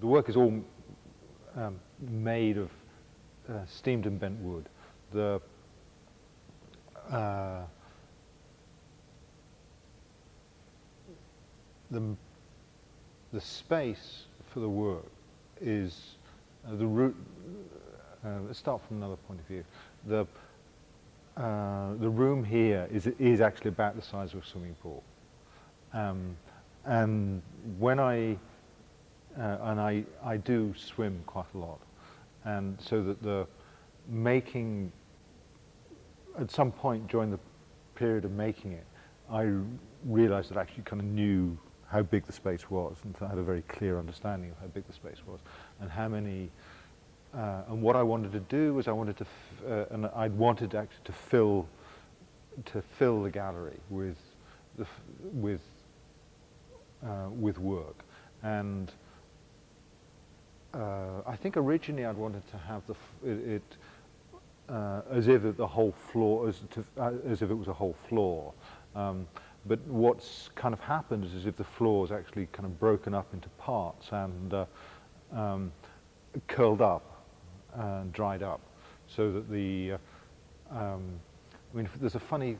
the work is all made of steamed and bent wood. The space for the work is the root. Let's start from another point of view. The room here is actually about the size of a swimming pool, and when I do swim quite a lot, and so that the making, at some point during the period of making it, I realized that I actually kind of knew how big the space was, and so I had a very clear understanding of how big the space was, and how many, and what I wanted to do was I wanted to, and I wanted actually to fill the gallery with work, and I think originally I'd wanted to have as if the whole floor, as if it was a whole floor. But what's kind of happened is as if the floor is actually kind of broken up into parts and curled up and dried up, so that I mean, there's a funny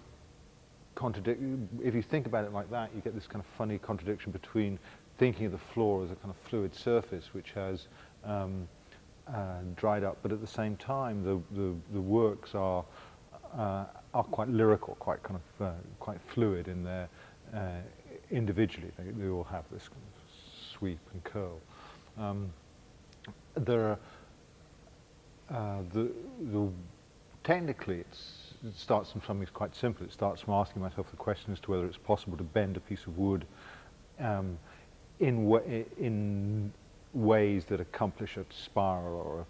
contradiction. If you think about it like that, you get this kind of funny contradiction between thinking of the floor as a kind of fluid surface which has dried up, but at the same time the works are quite lyrical, quite kind of quite fluid in their individually. They all have this kind of sweep and curl. Technically, it starts from something quite simple. It starts from asking myself the question as to whether it's possible to bend a piece of wood in ways that accomplish a spiral or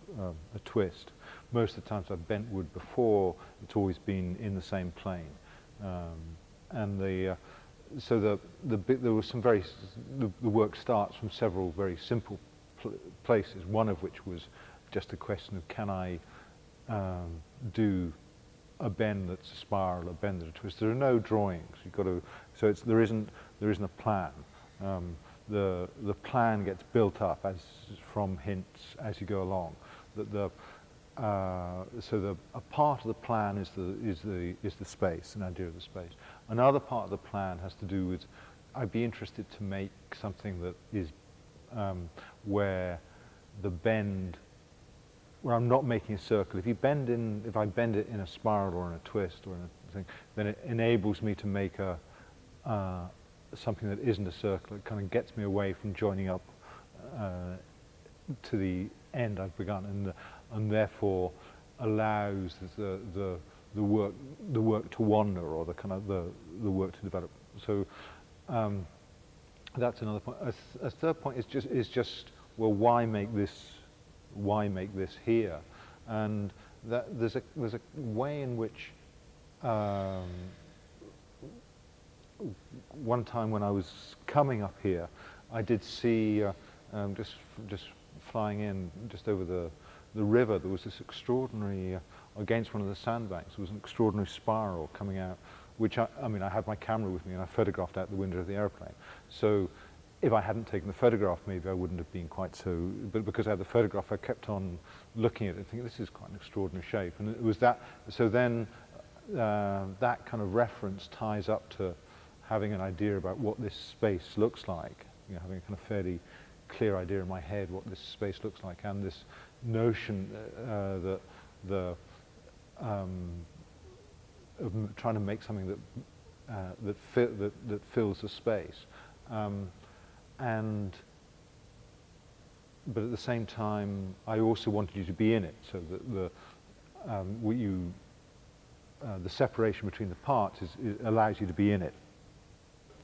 a twist. Most of the times I've bent wood before, it's always been in the same plane, and so there was some the work starts from several very simple places. One of which was just a question of, can I do a bend that's a spiral, a bend that's a twist? There are no drawings. You've got to, so there isn't a plan. The plan gets built up from hints as you go along. So a part of the plan is the space, an idea of the space. Another part of the plan has to do with, I'd be interested to make something that is where the bend, where I'm not making a circle. If I bend it in a spiral or in a twist or in a thing, then it enables me to make something that isn't a circle. It kind of gets me away from joining up to the end I've begun, and therefore allows the work to wander, or the kind of the work to develop. So that's another point. A third point is just well, why make this here? And that there's a way in which one time when I was coming up here, I did see just flying in just over the river, there was this extraordinary, against one of the sandbanks, there was an extraordinary spiral coming out, which I mean, I had my camera with me and I photographed out the window of the airplane. So if I hadn't taken the photograph, maybe I wouldn't have been quite so, but because I had the photograph, I kept on looking at it and thinking, this is quite an extraordinary shape. And it was that, so then that kind of reference ties up to having an idea about what this space looks like, you know, having a kind of fairly clear idea in my head what this space looks like, and this notion of trying to make something that fills the space, but at the same time I also wanted you to be in it, so that the separation between the parts allows you to be in it.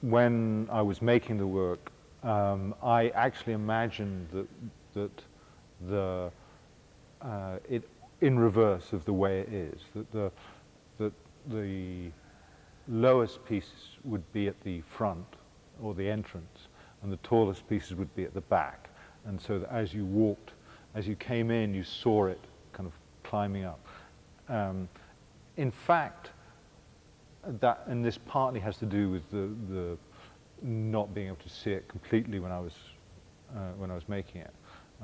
When I was making the work, I actually imagined that it in reverse of the way it is. That the lowest pieces would be at the front or the entrance, and the tallest pieces would be at the back. And so that as you walked, as you came in, you saw it kind of climbing up. In fact, and this partly has to do with the not being able to see it completely when I was making it.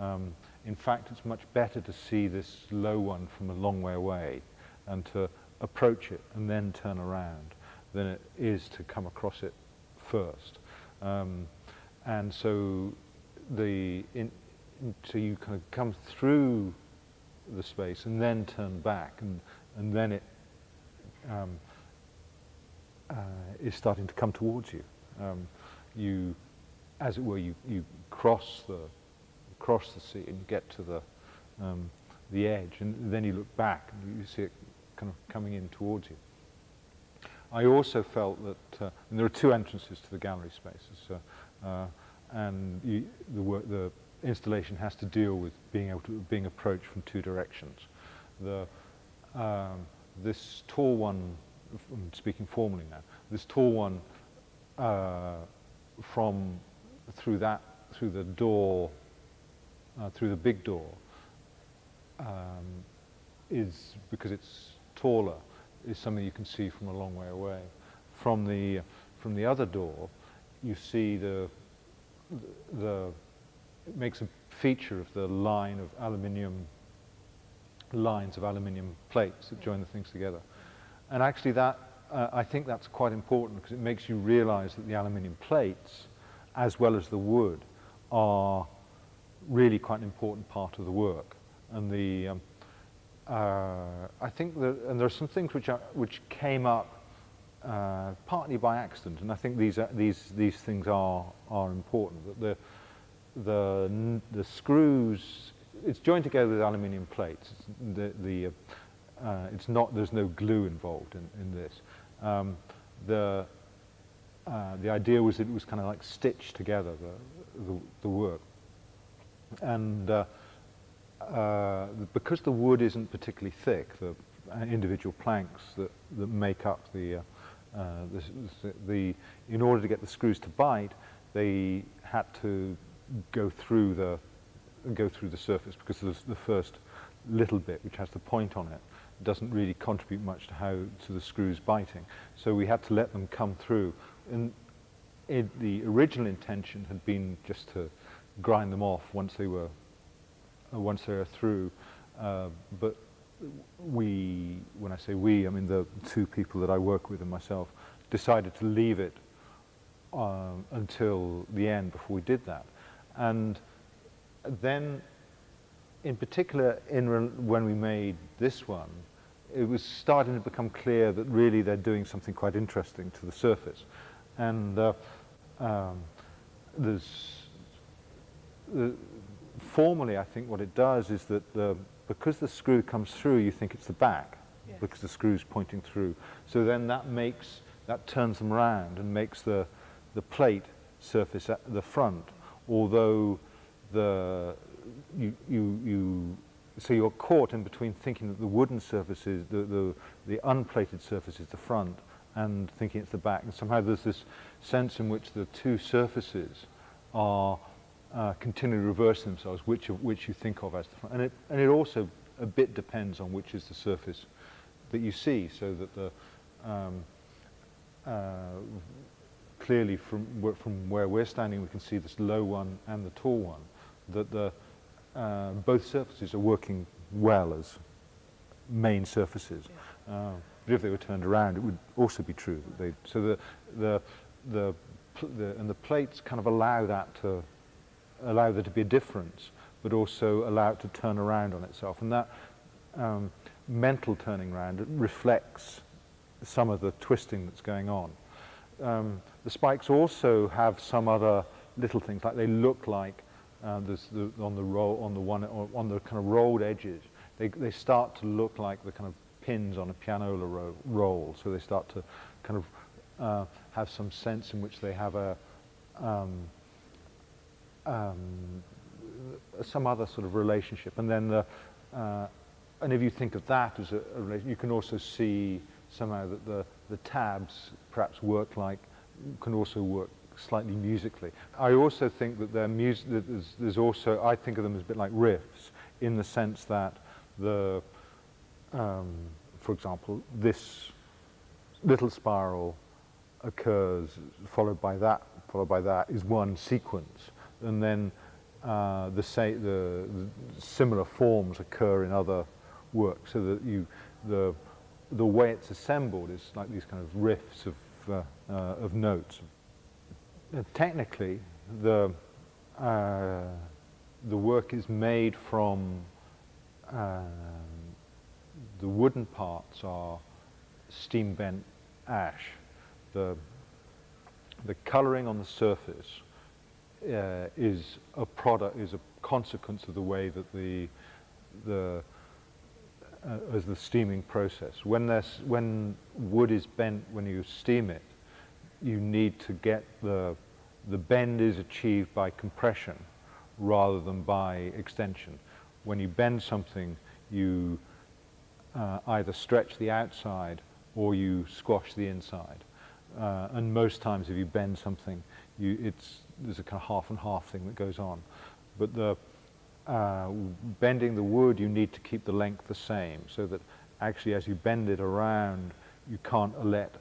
In fact, it's much better to see this low one from a long way away and to approach it and then turn around than it is to come across it first. And so so you kind of come through the space and then turn back, and then it is starting to come towards you. You, as it were, you cross the sea and you get to the edge, and then you look back and you see it kind of coming in towards you. I also felt that and there are two entrances to the gallery spaces, and the installation has to deal with being approached from two directions. This tall one, I'm speaking formally now, this tall one through the door, through the big door, is, because it's taller, is something you can see from a long way away. From the other door, you see it makes a feature of the lines of aluminium plates that join the things together. And actually that, I think that's quite important, because it makes you realize that the aluminium plates, as well as the wood, are really quite an important part of the work. And I think that, and there are some things which came up partly by accident, and I think these things are important. That the screws, it's joined together with aluminium plates. It's not, there's no glue involved in this. The idea was that it was kind of like stitched together, the work. And because the wood isn't particularly thick, the individual planks that make up in order to get the screws to bite, they had to go through the surface, because the first little bit, which has the point on it, doesn't really contribute much to the screws biting. So we had to let them come through. And the original intention had been just to grind them off once they were through. But when I say we, I mean the two people that I work with and myself, decided to leave it until the end before we did that. And then, in particular, when we made this one, it was starting to become clear that really they're doing something quite interesting to the surface. And formally, I think what it does is that because the screw comes through, you think it's the back, yes, because the screw's pointing through. So then that turns them around and makes the plate surface at the front, although so you're caught in between thinking that the wooden surface is the unplated surface is the front, and thinking it's the back. And somehow there's this sense in which the two surfaces are continually reversing themselves, which you think of as the front. And it also a bit depends on which is the surface that you see, so that clearly from where we're standing, we can see this low one and the tall one, that both surfaces are working well as main surfaces. Yeah. But if they were turned around, it would also be true that they. So the plates kind of allow there to be a difference, but also allow it to turn around on itself. And that mental turning around, it reflects some of the twisting that's going on. The spikes also have some other little things, like they look like on the kind of rolled edges. They start to look like the kind of pins on a pianola roll. So they start to kind of have some sense in which they have some other sort of relationship. And then and if you think of that as a relation, you can also see somehow that the tabs perhaps can also work slightly musically. I also think that there's also, I think of them as a bit like riffs, in the sense that for example, this little spiral occurs, followed by that is one sequence, and then the similar forms occur in other works, so that the way it's assembled is like these kind of riffs of notes. Technically, the work is made from the wooden parts are steam bent ash. The colouring on the surface is a consequence of the way that as the steaming process. When wood is bent, when you steam it, you need to get the bend is achieved by compression rather than by extension. When you bend something, you either stretch the outside or you squash the inside. And most times if you bend something, there's a kind of half and half thing that goes on. But bending the wood, you need to keep the length the same, so that actually as you bend it around, you can't let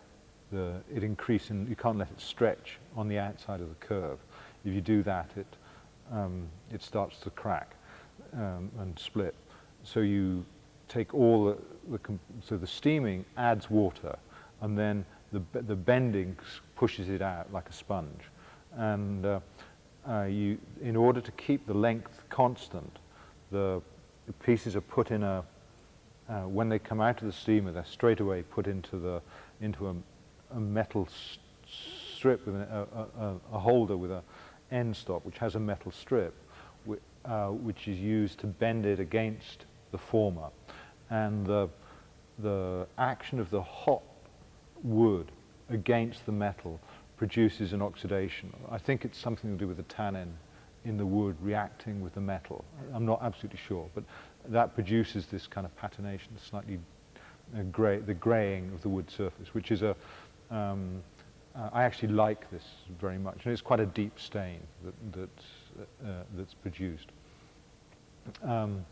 it increase, and you can't let it stretch on the outside of the curve. If you do that, it starts to crack and split. So you take all so the steaming adds water, and then the bending pushes it out like a sponge. And in order to keep the length constant, the pieces are put in when they come out of the steamer, they're straight away put into a metal strip with a holder with an end stop, which has a metal strip, which is used to bend it against the former. And the action of the hot wood against the metal produces an oxidation. I think it's something to do with the tannin in the wood reacting with the metal. I'm not absolutely sure, but that produces this kind of patination, slightly the graying of the wood surface, which is I actually like this very much, and it's quite a deep stain that's produced. So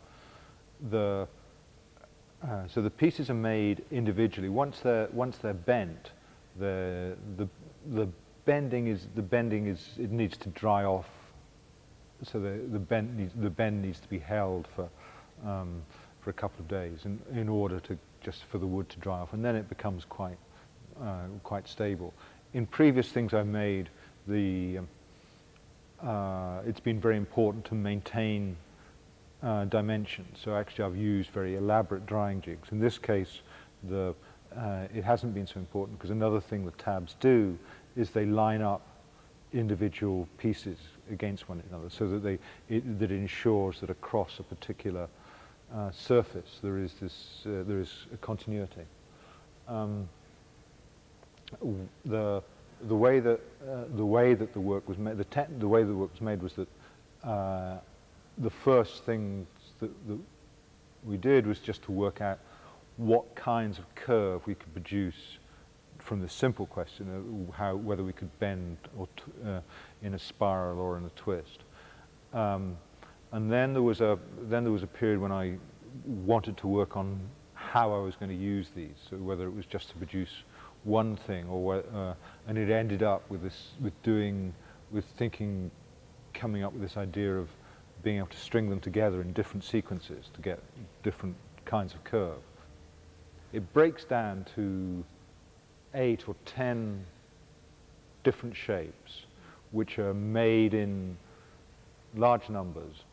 the pieces are made individually. Once they're bent, the bending is it needs to dry off. So the bend needs to be held for a couple of days in order to for the wood to dry off, and then it becomes quite stable. In previous things I've made, it's been very important to maintain dimensions. So actually I've used very elaborate drying jigs. In this case, it hasn't been so important, because another thing the tabs do is they line up individual pieces against one another, so that it ensures that across a particular surface there is a continuity. The way that the work was made, the way the work was made was that the first thing that we did was just to work out what kinds of curve we could produce from the simple question of whether we could bend or in a spiral or in a twist. And then there was a period when I wanted to work on how I was going to use these, so whether it was just to produce one thing, or and it ended up coming up with this idea of being able to string them together in different sequences to get different kinds of curve. It breaks down to 8 or 10 different shapes, which are made in large numbers,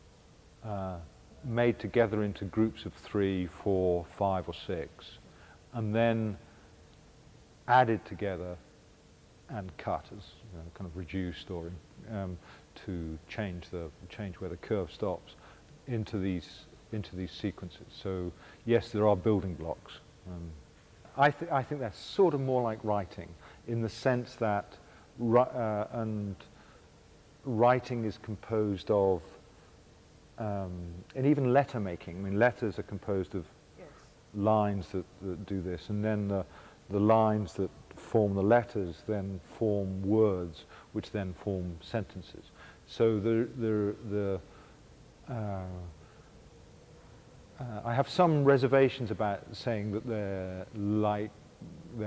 made together into groups of 3, 4, 5, or 6, and then added together and cut as kind of reduced, or to change where the curve stops into these sequences. So yes, there are building blocks. I think that's sort of more like writing, in the sense that writing is composed of, and even letter making. I mean, letters are composed of lines that do this, and then the lines that form the letters then form words, which then form sentences. So I have some reservations about saying that they're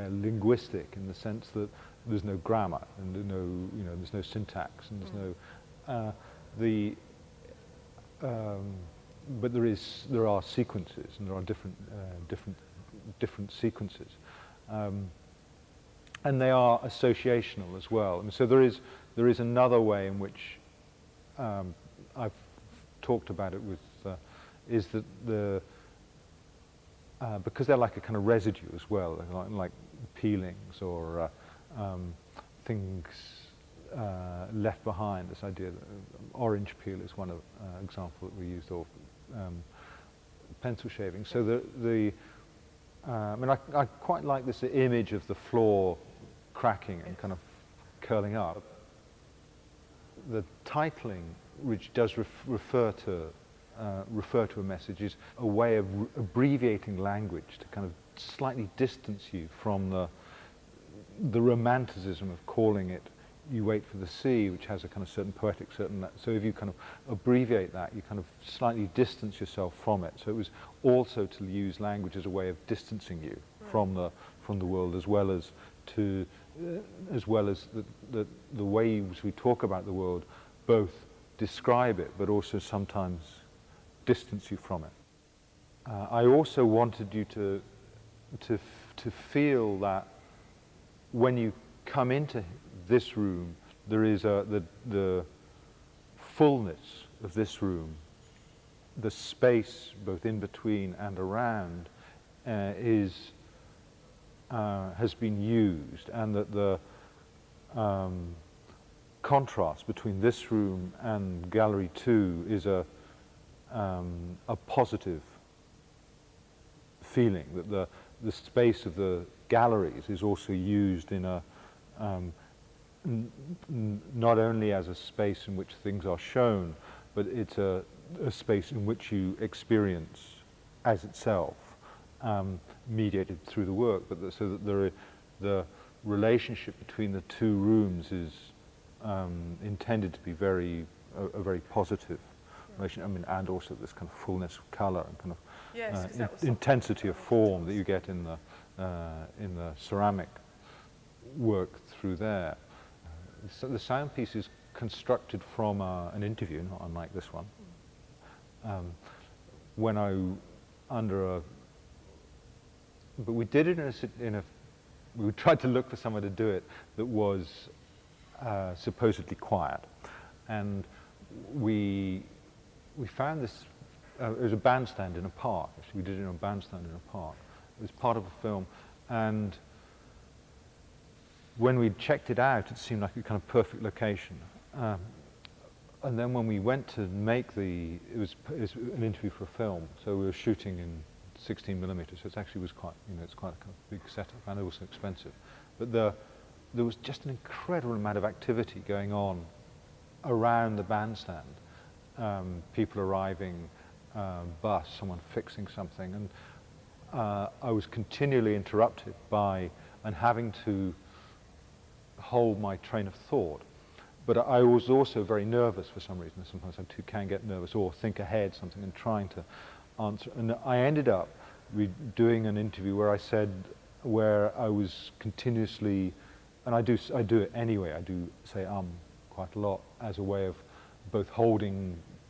linguistic, in the sense that there's no grammar and there's no syntax, and there's no but there are sequences, and there are different sequences, and they are associational as well. And so there is another way in which I've talked about it with is that because they're like a kind of residue as well, like peelings or things left behind. This idea that orange peel is one of example that we used, or pencil shaving. So I mean, I quite like this image of the floor cracking and kind of curling up. The titling, which does refer to a message, is a way of abbreviating language to kind of slightly distance you from the romanticism of calling it "You Wait for the Sea," which has a kind of certain poetic, so if you kind of abbreviate that, you kind of slightly distance yourself from it. So it was also to use language as a way of distancing you from the world, as well as the ways we talk about the world both describe it, but also sometimes distance you from it. I also wanted you to feel that when you come into this room, there is the fullness of this room, the space both in between and around has been used, and that the contrast between this room and Gallery 2 is a positive feeling, that the space of the galleries is also used in a not only as a space in which things are shown, but it's a space in which you experience as itself, mediated through the work, but so that the relationship between the two rooms is intended to be a very positive relation. I mean, and also this kind of fullness of colour and kind of intensity of form that you get in the ceramic work through there. So the sound piece is constructed from an interview, not unlike this one. But we did it we tried to look for somewhere to do it that was supposedly quiet, and we found this. It was a bandstand in a park. Actually, we did it in a bandstand in a park. It was part of a film, and when we checked it out, it seemed like a kind of perfect location. And then when we went to make it was an interview for a film, so we were shooting in 16 millimeters, so it actually was quite, it's quite a kind of big setup, and also expensive. But there was just an incredible amount of activity going on around the bandstand. People arriving, bus, someone fixing something, and I was continually interrupted by and having to hold my train of thought. But I was also very nervous for some reason. Sometimes I too can get nervous or think ahead something and trying to answer. And I ended up doing an interview where I was continuously, and I do it anyway, I do say quite a lot as a way of both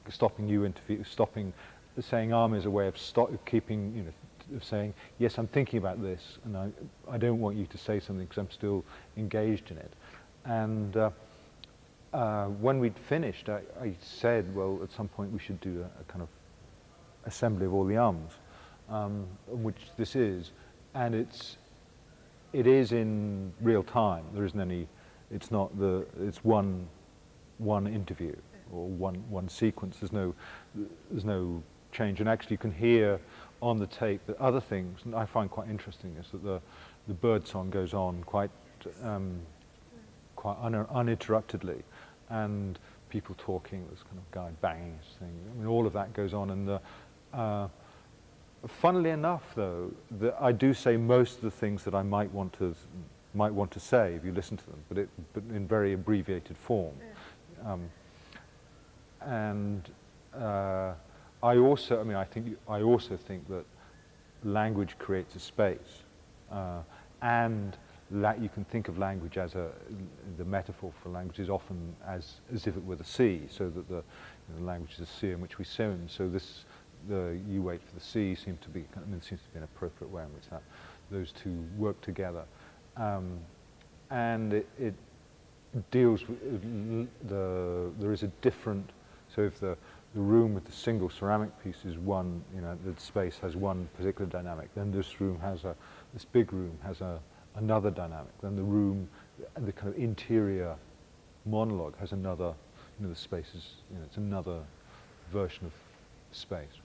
stopping you interview, saying is a way of keeping, of saying, yes, I'm thinking about this, and I don't want you to say something because I'm still engaged in it. And when we'd finished, I said, well, at some point we should do a kind of assembly of all the which this is, and it is in real time. There isn't any. It's one interview or one sequence. There's no change, and actually you can hear on the tape that other things, and I find quite interesting, is that the bird song goes on quite uninterruptedly, and people talking, this kind of guy banging his thing. I mean, all of that goes on, and funnily enough, though, I do say most of the things that I might want to say if you listen to them, but in very abbreviated form. I also think that language creates a space, and you can think of language as the metaphor for language is often as if it were the sea, so that the language is a sea in which we swim. So you wait for the sea seems to be an appropriate way in which those two work together, and it deals with there is a different. So if the room with the single ceramic piece is one, the space has one particular dynamic, then this big room has another dynamic. Then the kind of interior monologue has another, the space is, it's another version of space.